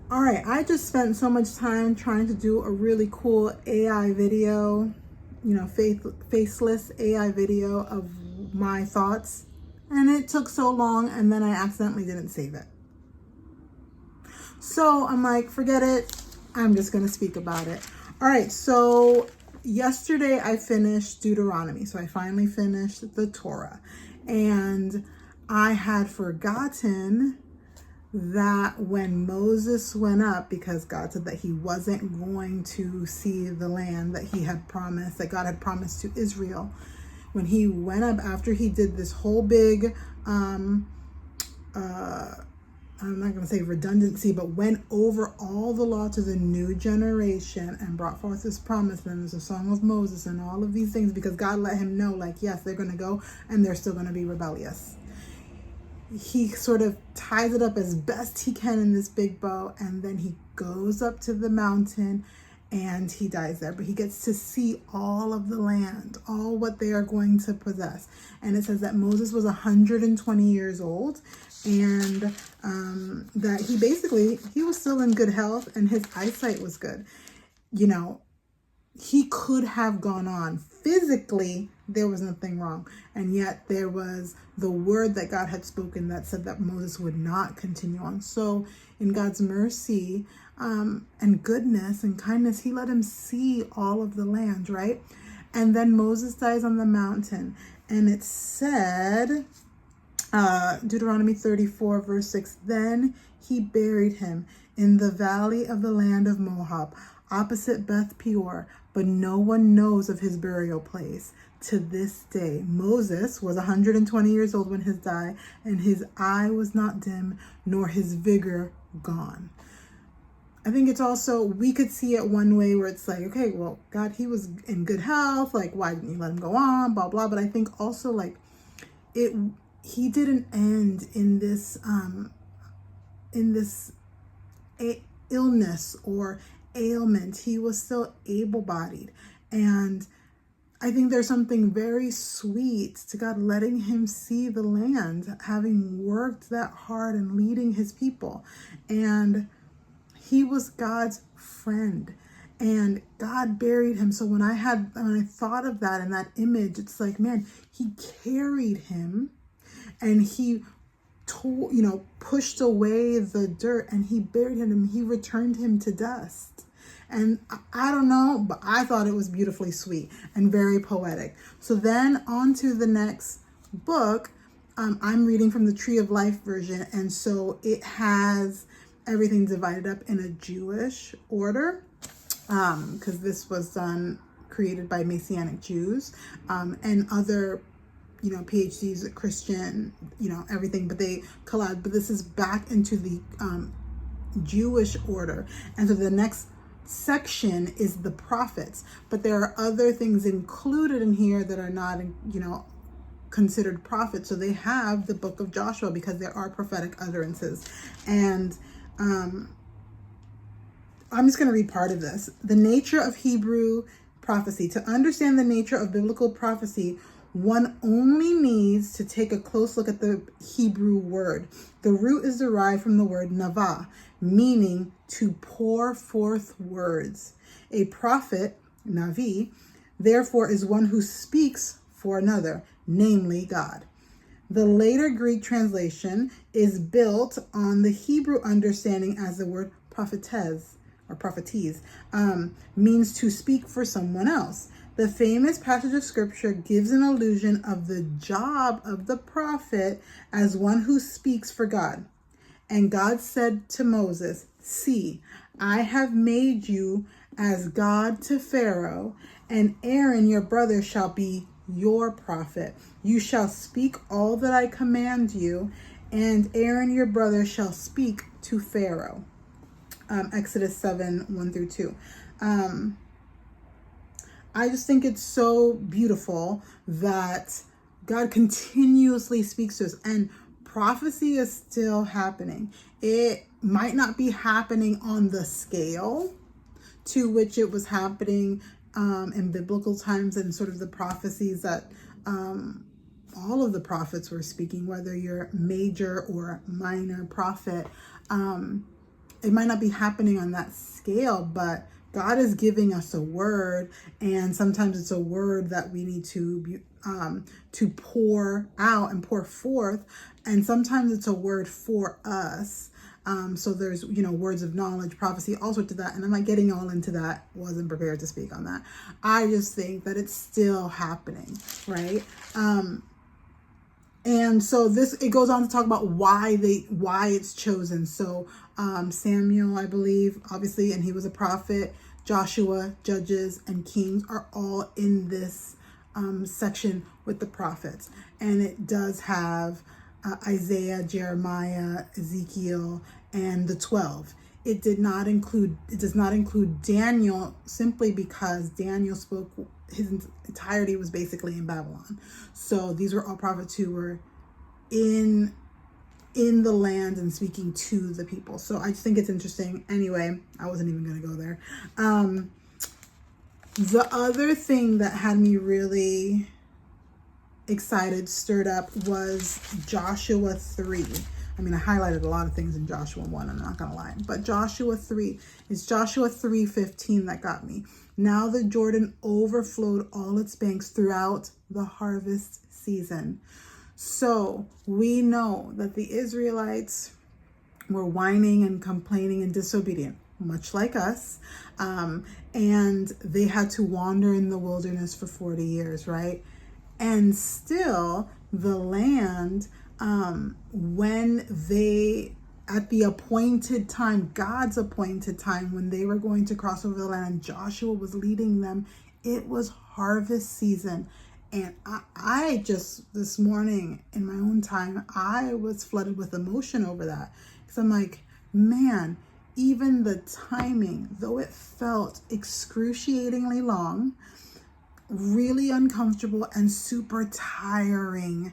All right, I just spent so much time trying to do a really cool AI video, faceless AI video of my thoughts, and it took so long, and then I accidentally didn't save it. So I'm like, forget it. I'm just going to speak about it. All right, so yesterday I finished Deuteronomy. So I finally finished the Torah, and I had forgotten that when Moses went up, because God said that he wasn't going to see the land that he had promised, that God had promised to Israel, when he went up after he did this whole big, I'm not going to say redundancy, but went over all the law to the new generation and brought forth this promise. And there's a song of Moses and all of these things, because God let him know, like, yes, they're going to go and they're still going to be rebellious. He sort of ties it up as best he can in this big bow, and then he goes up to the mountain and he dies there. But he gets to see all of the land, all what they are going to possess. And it says that Moses was 120 years old, and that he was still in good health and his eyesight was good. He could have gone on. Physically, there was nothing wrong. And yet there was the word that God had spoken that said that Moses would not continue on. So in God's mercy and goodness and kindness, he let him see all of the land, right? And then Moses dies on the mountain. And it said, Deuteronomy 34, verse 6, then he buried him in the valley of the land of Moab, opposite Beth Peor, but no one knows of his burial place to this day. Moses was 120 years old when he died, and his eye was not dim, nor his vigor gone. I think it's also, we could see it one way where it's like, okay, well, God, he was in good health. Like, why didn't you let him go on? Blah, blah. But I think also, like, he didn't end in this illness or ailment. He was still able-bodied. And I think there's something very sweet to God letting him see the land, having worked that hard and leading his people. And he was God's friend, and God buried him. So when I thought of that and that image, it's like, man, he carried him and he pushed away the dirt, and he buried him, and he returned him to dust. And I don't know, but I thought it was beautifully sweet and very poetic. So then on to the next book. I'm reading from the Tree of Life version. And so it has everything divided up in a Jewish order, because this was created by Messianic Jews and other PhDs, Christian, everything, but they collide. But this is back into the Jewish order. And so the next section is the prophets, but there are other things included in here that are not, considered prophets. So they have the book of Joshua, because there are prophetic utterances. And I'm just going to read part of this. The nature of Hebrew prophecy. To understand the nature of biblical prophecy, one only needs to take a close look at the Hebrew word. The root is derived from the word nava, meaning to pour forth words. A prophet, navi, therefore is one who speaks for another, namely God. The later Greek translation is built on the Hebrew understanding, as the word prophetess or prophetess means to speak for someone else. The famous passage of scripture gives an illusion of the job of the prophet as one who speaks for God. And God said to Moses, "See, I have made you as God to Pharaoh, and Aaron your brother shall be your prophet. You shall speak all that I command you, and Aaron your brother shall speak to Pharaoh." Exodus 7, 1 through 2. I just think it's so beautiful that God continuously speaks to us, and prophecy is still happening. It might not be happening on the scale to which it was happening in biblical times, and sort of the prophecies that all of the prophets were speaking, whether you're major or minor prophet. it might not be happening on that scale, but God is giving us a word, and sometimes it's a word that we need to pour out and pour forth, and sometimes it's a word for us. So there's, words of knowledge, prophecy, all sorts of that. And I'm not getting all into that. Wasn't prepared to speak on that. I just think that it's still happening, right? And so it goes on to talk about why it's chosen. So Samuel, I believe, obviously, and he was a prophet. Joshua, Judges, and Kings are all in this section with the prophets. And it does have Isaiah, Jeremiah, Ezekiel, and the 12. It does not include Daniel, simply because Daniel spoke, his entirety was basically in Babylon. So these were all prophets who were in the land and speaking to the people. So I just think it's interesting. Anyway, I wasn't even going to go there. The other thing that had me really excited, stirred up, was Joshua 3. I mean, I highlighted a lot of things in Joshua 1, I'm not going to lie. But Joshua 3, it's Joshua 3:15 that got me. Now the Jordan overflowed all its banks throughout the harvest season. So we know that the Israelites were whining and complaining and disobedient, much like us. And they had to wander in the wilderness for 40 years, right? And still the land, when they, at the appointed time, God's appointed time, when they were going to cross over the land and Joshua was leading them, it was harvest season. And I just, this morning in my own time, I was flooded with emotion over that. Because I'm like, man, even the timing, though it felt excruciatingly long, really uncomfortable and super tiring,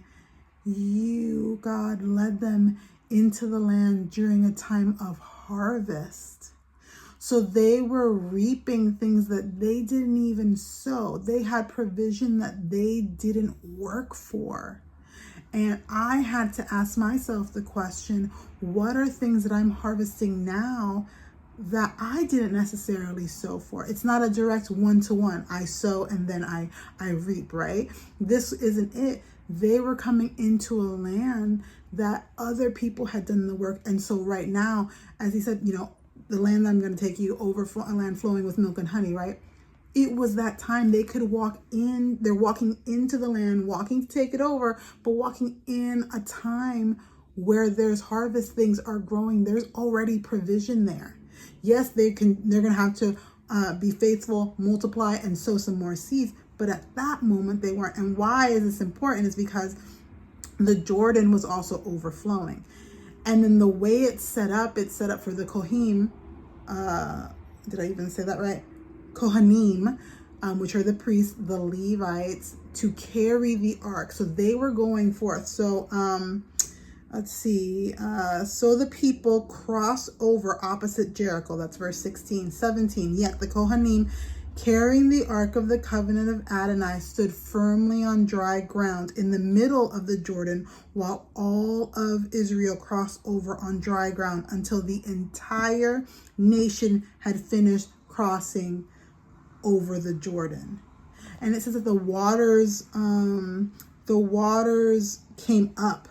God led them into the land during a time of harvest. So they were reaping things that they didn't even sow. They had provision that they didn't work for. And I had to ask myself the question, what are things that I'm harvesting now that I didn't necessarily sow for? It's not a direct one-to-one. I sow and then I reap, right? This isn't it. They were coming into a land that other people had done the work. And so right now, as he said, the land that I'm going to take you over, a land flowing with milk and honey, right? It was that time they could walk in. They're walking into the land, walking to take it over, but walking in a time where there's harvest, things are growing. There's already provision there. Yes, they're going to have to be faithful, multiply, and sow some more seeds. But at that moment, they weren't. And why is this important? Is because the Jordan was also overflowing. And then the way it's set up for the Kohim. Did I even say that right? Kohanim, which are the priests, the Levites, to carry the ark. So they were going forth. So let's see. So the people cross over opposite Jericho. That's verse 16, 17. Yet the Kohanim, carrying the ark of the covenant of Adonai, stood firmly on dry ground in the middle of the Jordan, while all of Israel crossed over on dry ground until the entire nation had finished crossing over the Jordan. And it says that the waters came up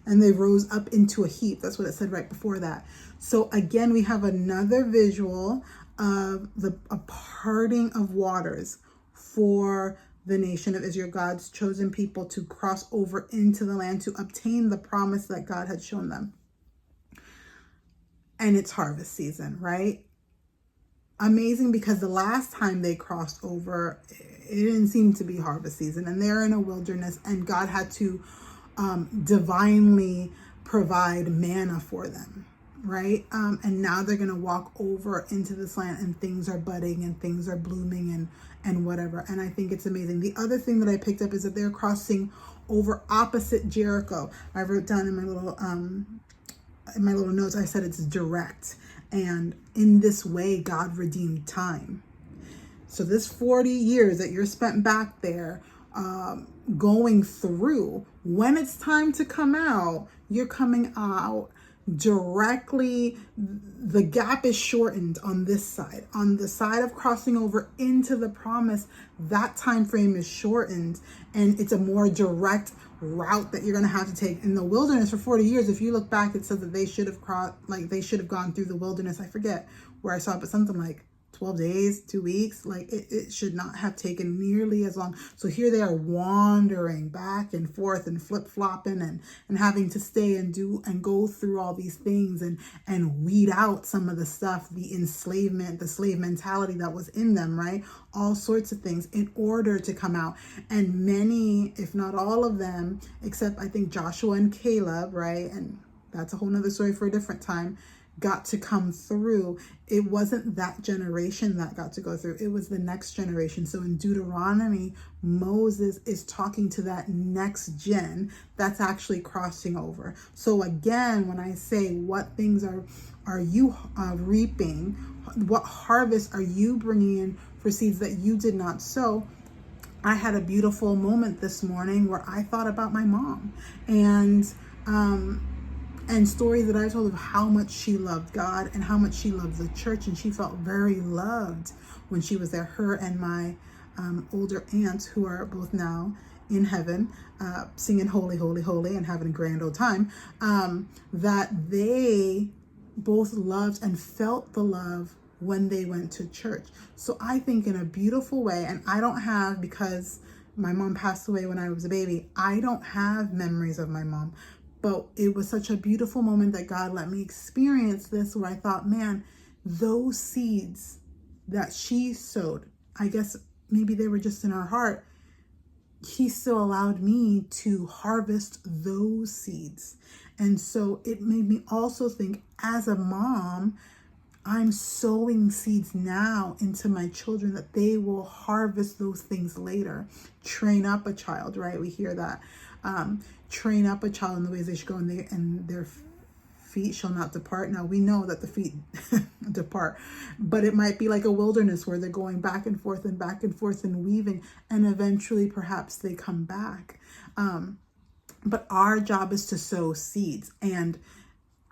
and they rose up into a heap. That's what it said right before that. So again, we have another visual of a parting of waters for the nation of Israel, God's chosen people, to cross over into the land to obtain the promise that God had shown them. And it's harvest season, right? Amazing, because the last time they crossed over, it didn't seem to be harvest season, and they're in a wilderness, and God had to divinely provide manna for them. Right? And now they're going to walk over into this land, and things are budding and things are blooming and whatever. And I think it's amazing. The other thing that I picked up is that they're crossing over opposite Jericho. I wrote down in my little notes, I said it's direct. And in this way, God redeemed time. So this 40 years that you're spent back there, going through, when it's time to come out, you're coming out directly, the gap is shortened on this side. On the side of crossing over into the promise, that time frame is shortened, and it's a more direct route that you're going to have to take. In the wilderness for 40 years, if you look back, it says that they should have they should have gone through the wilderness. I forget where I saw it, but something like 12 days, 2 weeks, like it should not have taken nearly as long. So here they are wandering back and forth and flip-flopping and having to stay and do and go through all these things and weed out some of the stuff, the enslavement, the slave mentality that was in them, right? All sorts of things in order to come out. And many, if not all of them, except I think Joshua and Caleb, right? And that's a whole nother story for a different time, got to come through. It wasn't that generation that got to go through. It was the next generation. So in Deuteronomy, Moses is talking to that next gen that's actually crossing over. So again, when I say what things are you reaping, what harvest are you bringing in for seeds that you did not sow? I had a beautiful moment this morning where I thought about my mom and stories that I told of how much she loved God and how much she loved the church, and she felt very loved when she was there. Her and my older aunts, who are both now in heaven, singing holy, holy, holy and having a grand old time, that they both loved and felt the love when they went to church. So I think in a beautiful way, and I don't have, because my mom passed away when I was a baby, I don't have memories of my mom. But it was such a beautiful moment that God let me experience this, where I thought, man, those seeds that she sowed, I guess maybe they were just in her heart, he still allowed me to harvest those seeds. And so it made me also think, as a mom, I'm sowing seeds now into my children that they will harvest those things later. Train up a child, right? We hear that. Train up a child in the ways they should go, and their feet shall not depart. Now we know that the feet depart, but it might be like a wilderness where they're going back and forth and weaving, and eventually perhaps they come back. But our job is to sow seeds, and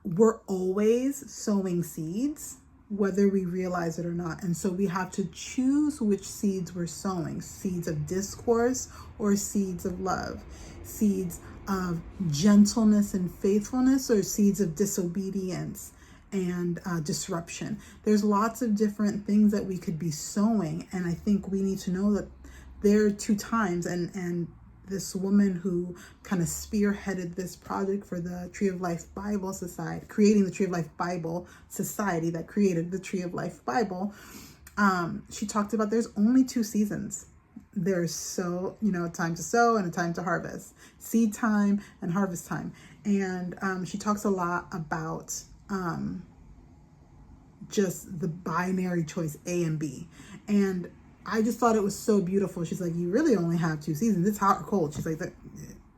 we're always sowing seeds, whether we realize it or not. And so we have to choose which seeds we're sowing: seeds of discourse or seeds of love, seeds of gentleness and faithfulness, or seeds of disobedience and disruption. There's lots of different things that we could be sowing, and I think we need to know that there are 2 times, and this woman who kind of spearheaded this project for the Tree of Life Bible Society, creating the Tree of Life Bible Society that created the Tree of Life Bible, she talked about there's only 2 seasons. There's time to sow and a time to harvest, seed time and harvest time. And she talks a lot about just the binary choice, A and B. And I just thought it was so beautiful. She's like, you really only have 2 seasons. It's hot or cold. She's like,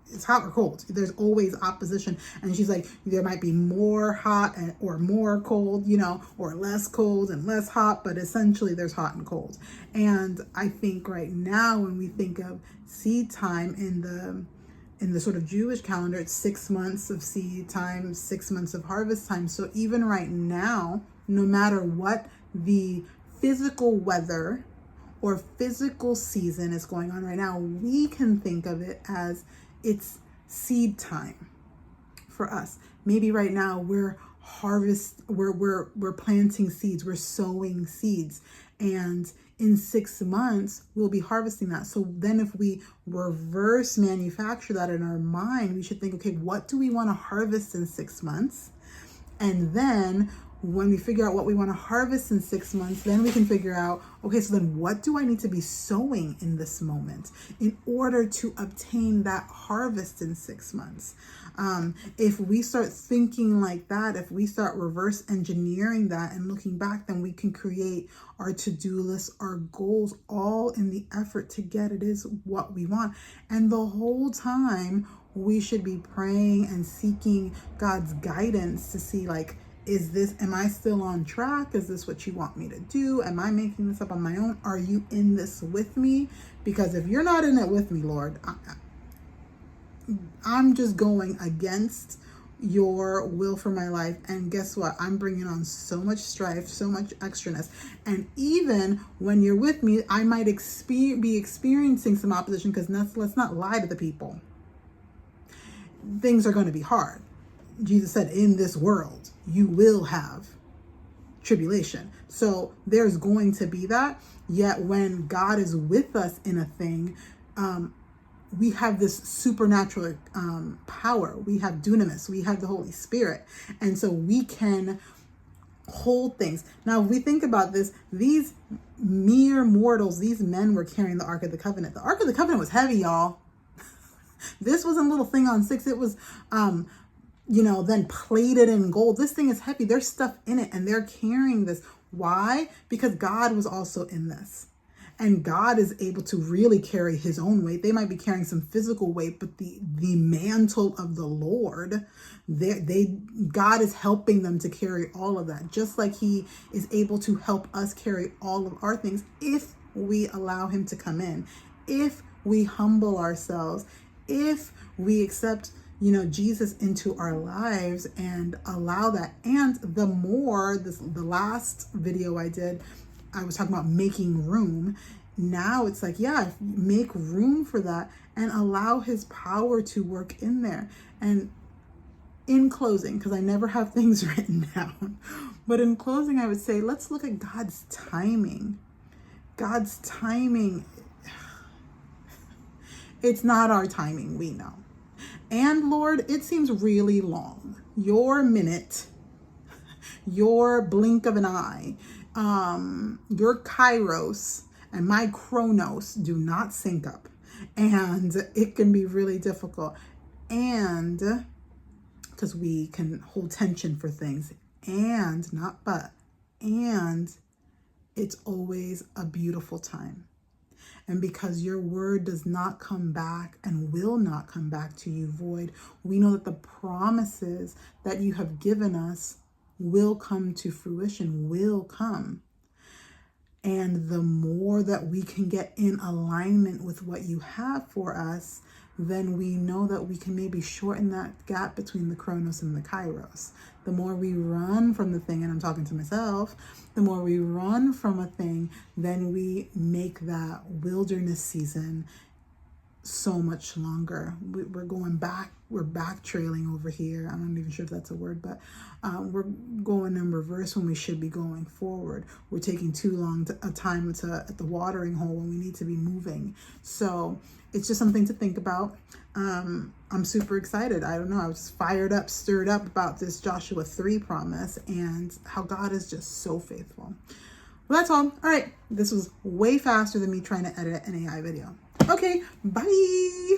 it's hot or cold. There's always opposition. And she's like, there might be more hot or more cold, or less cold and less hot, but essentially there's hot and cold. And I think right now, when we think of seed time in the sort of Jewish calendar, it's 6 months of seed time, 6 months of harvest time. So even right now, no matter what the physical weather or physical season is going on right now, we can think of it as it's seed time for us. Maybe right now we're planting seeds, we're sowing seeds, and in 6 months we'll be harvesting that. So then if we reverse manufacture that in our mind, we should think, okay, what do we want to harvest in 6 months? And then when we figure out what we want to harvest in 6 months, then we can figure out, okay, so then what do I need to be sowing in this moment in order to obtain that harvest in 6 months? If we start thinking like that, if we start reverse engineering that and looking back, then we can create our to-do list, our goals, all in the effort to get it is what we want. And the whole time we should be praying and seeking God's guidance to see, like, am I still on track? Is this what you want me to do? Am I making this up on my own? Are you in this with me? Because if you're not in it with me, Lord, I'm just going against your will for my life. And guess what? I'm bringing on so much strife, so much extraness. And even when you're with me, I might be experiencing some opposition, because let's not lie to the people. Things are going to be hard. Jesus said, in this world, you will have tribulation. So there's going to be that. Yet when God is with us in a thing, we have this supernatural power. We have dunamis. We have the Holy Spirit. And so we can hold things. Now, if we think about this, these mere mortals, these men were carrying the Ark of the Covenant. The Ark of the Covenant was heavy, y'all. This wasn't a little thing on six. It was, then plated in gold. This thing is heavy. There's stuff in it, and they're carrying this. Why? Because God was also in this. And God is able to really carry his own weight. They might be carrying some physical weight, but the mantle of the Lord, God is helping them to carry all of that. Just like he is able to help us carry all of our things if we allow him to come in, if we humble ourselves, if we accept, Jesus into our lives and allow that. And the last video I did, I was talking about making room. Now it's like, make room for that and allow his power to work in there. And in closing, because I never have things written down, but in closing, I would say, let's look at God's timing. God's timing. It's not our timing, we know. And Lord, it seems really long. Your minute, your blink of an eye, your kairos and my chronos do not sync up, and it can be really difficult. And because we can hold tension for things, and it's always a beautiful time. And because your word does not come back and will not come back to you void, we know that the promises that you have given us will come to fruition, will come. And the more that we can get in alignment with what you have for us, then we know that we can maybe shorten that gap between the chronos and the kairos. The more we run from the thing, and I'm talking to myself, the more we run from a thing, then we make that wilderness season so much longer. We're going back, we're back trailing over here. I'm not even sure if that's a word, but we're going in reverse when we should be going forward. We're taking too long a time at the watering hole when we need to be moving. So it's just something to think about. I'm super excited. I don't know. I was just fired up, stirred up about this Joshua 3 promise and how God is just so faithful. Well, that's all. All right. This was way faster than me trying to edit an AI video. Okay, bye.